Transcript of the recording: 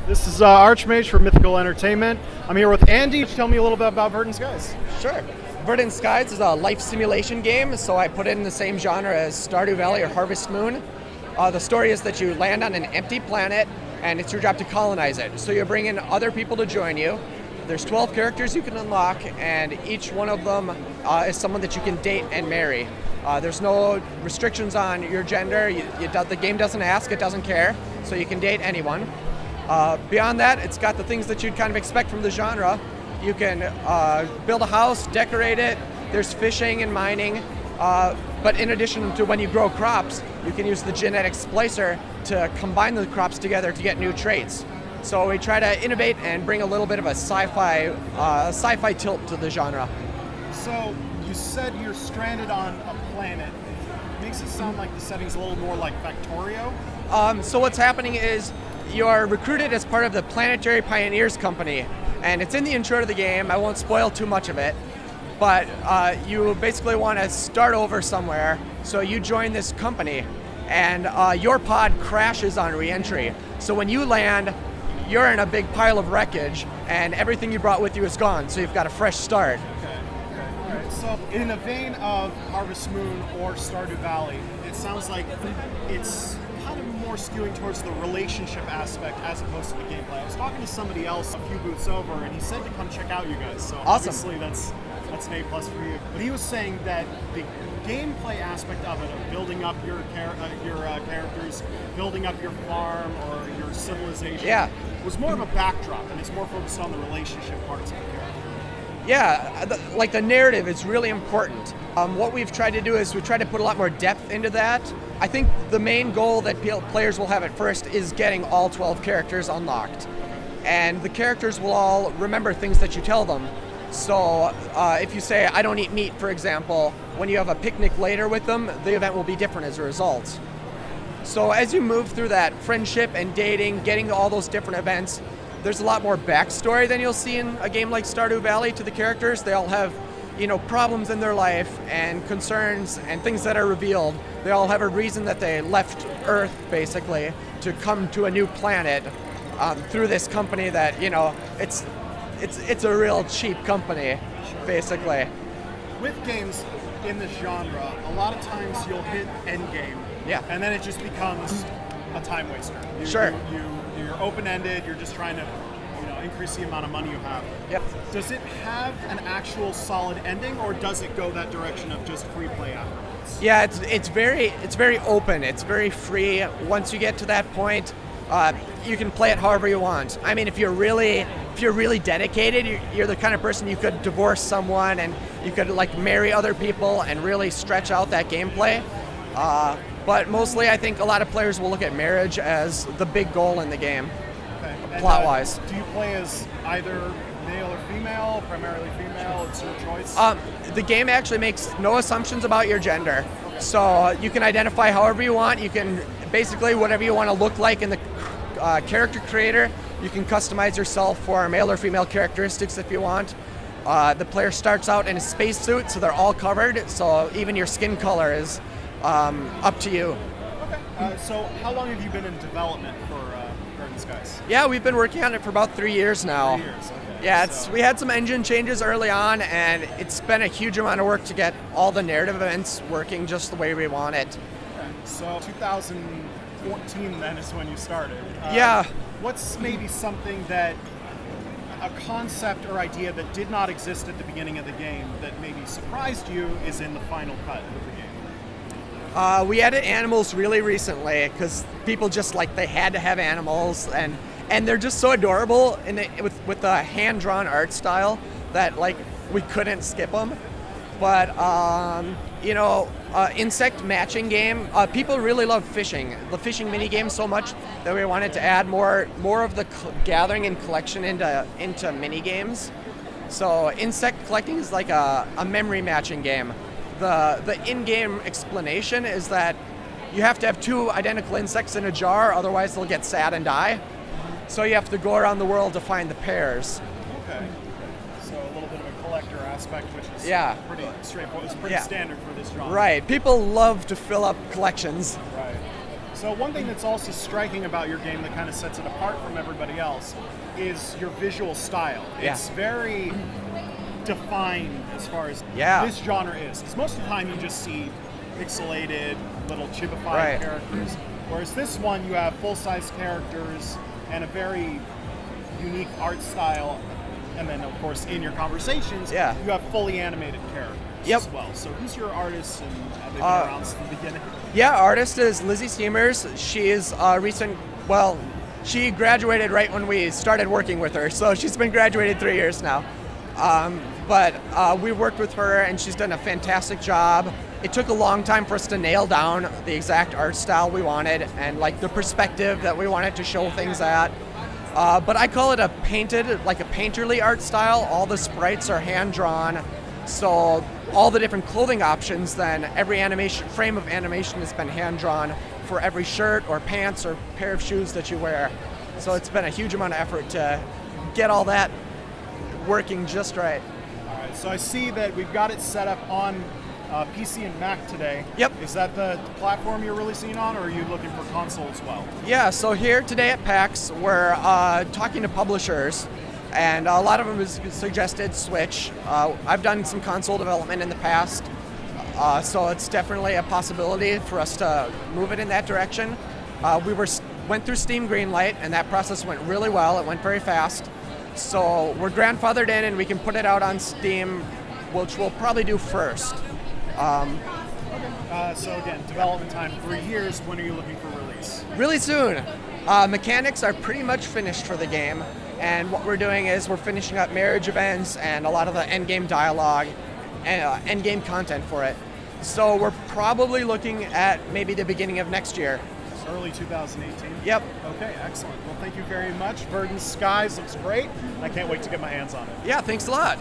This is Archmage for Mithical Entertainment. I'm here with Andy. Tell me a little bit about Verdant Skies. Sure. Verdant Skies is a life simulation game, so I put it in the same genre as Stardew Valley or Harvest Moon. The story is that you land on an empty planet, and it's your job to colonize it. So you bring in other people to join you. There's 12 characters you can unlock, and each one of them is someone that you can date and marry. There's no restrictions on your gender. The game doesn't ask, it doesn't care, so you can date anyone. Beyond that, it's got the things that you'd kind of expect from the genre. You can build a house, decorate it, there's fishing and mining, but in addition to when you grow crops, you can use the genetic splicer to combine the crops together to get new traits. So we try to innovate and bring a little bit of a sci-fi tilt to the genre. So you said you're stranded on a planet. It makes it sound like the setting's a little more like Factorio. So what's happening is you're recruited as part of the Planetary Pioneers Company, and it's in the intro to the game. I won't spoil too much of it, but you basically want to start over somewhere, so you join this company, and your pod crashes on re-entry. So when you land, you're in a big pile of wreckage, and everything you brought with you is gone, so you've got a fresh start. Okay. All right. So in the vein of Harvest Moon or Stardew Valley, it sounds like it's kind of more skewing towards the relationship aspect as opposed to the gameplay. I was talking to somebody else a few booths over, and he said to come check out you guys. So awesome. Obviously that's an A+ for you. But he was saying that the gameplay aspect of it, of building up your characters, building up your farm or your civilization, was more of a backdrop, and it's more focused on the relationship parts of the character. Yeah, the narrative is really important. What we've tried to do is we try to put a lot more depth into that. I think the main goal that players will have at first is getting all 12 characters unlocked. And the characters will all remember things that you tell them. So if you say, I don't eat meat, for example, when you have a picnic later with them, the event will be different as a result. So as you move through that friendship and dating, getting to all those different events, there's a lot more backstory than you'll see in a game like Stardew Valley to the characters. They all have, problems in their life and concerns and things that are revealed. They all have a reason that they left Earth, basically, to come to a new planet through this company that, it's a real cheap company, basically. With games in this genre, a lot of times you'll hit endgame, and then it just becomes a time waster. You're open-ended, you're just trying to increase the amount of money you have. Yep. Does it have an actual solid ending, or does it go that direction of just free play afterwards? Yeah, it's very open. It's very free. Once you get to that point, you can play it however you want. I mean, if you're really dedicated, you're the kind of person you could divorce someone and you could marry other people and really stretch out that gameplay. But mostly, I think a lot of players will look at marriage as the big goal in the game. Plot-wise. Do you play as either male or female, primarily female? It's your choice? The game actually makes no assumptions about your gender. Okay. So you can identify however you want. You can basically whatever you want to look like in the character creator. You can customize yourself for male or female characteristics if you want. The player starts out in a spacesuit, so they're all covered. So even your skin color is up to you. Okay. So how long have you been in development for Verdant Skies? Yeah, we've been working on it for about 3 years now. 3 years, okay. Yeah, we had some engine changes early on, and it's been a huge amount of work to get all the narrative events working just the way we want it. Okay. So 2014 then is when you started. Yeah. What's maybe something that, a concept or idea that did not exist at the beginning of the game that maybe surprised you is in the final cut of the game? We added animals really recently because people just they had to have animals, and they're just so adorable with the hand-drawn art style that we couldn't skip them. But insect matching game, people really love fishing. The fishing mini game so much that we wanted to add more of the gathering and collection into mini games. So insect collecting is like a memory matching game. The in-game explanation is that you have to have 2 identical insects in a jar, otherwise they'll get sad and die. So you have to go around the world to find the pairs. Okay. So a little bit of a collector aspect, which is pretty straightforward. It's pretty standard for this genre. Right. People love to fill up collections. Right. So one thing that's also striking about your game that kind of sets it apart from everybody else is your visual style. Yeah. It's very defined as far as this genre is. Because most of the time you just see pixelated, little chibified characters. Whereas this one, you have full-size characters and a very unique art style. And then, of course, in your conversations, you have fully animated characters as well. So who's your artist, and have they been around since the beginning? Yeah, artist is Lizzie Steamers. She is she graduated right when we started working with her, so she's been graduated 3 years now. But we worked with her, and she's done a fantastic job. It took a long time for us to nail down the exact art style we wanted and like the perspective that we wanted to show things at. But I call it a painterly art style. All the sprites are hand-drawn, so all the different clothing options, then every frame of animation has been hand-drawn for every shirt or pants or pair of shoes that you wear. So it's been a huge amount of effort to get all that working just right. All right, so I see that we've got it set up on PC and Mac today. Yep. Is that the platform you're releasing on, or are you looking for console as well? Yeah, so here today at PAX, we're talking to publishers, and a lot of them has suggested Switch. I've done some console development in the past, so it's definitely a possibility for us to move it in that direction. We went through Steam Greenlight, and that process went really well. It went very fast. So we're grandfathered in, and we can put it out on Steam, which we'll probably do first. So again, development time 3 years. When are you looking for release? Really soon. Mechanics are pretty much finished for the game, and what we're doing is we're finishing up marriage events and a lot of the endgame dialogue and endgame content for it. So we're probably looking at maybe the beginning of next year. Early 2018? Yep. Okay, excellent. Well, thank you very much. Verdant Skies looks great. I can't wait to get my hands on it. Yeah, thanks a lot.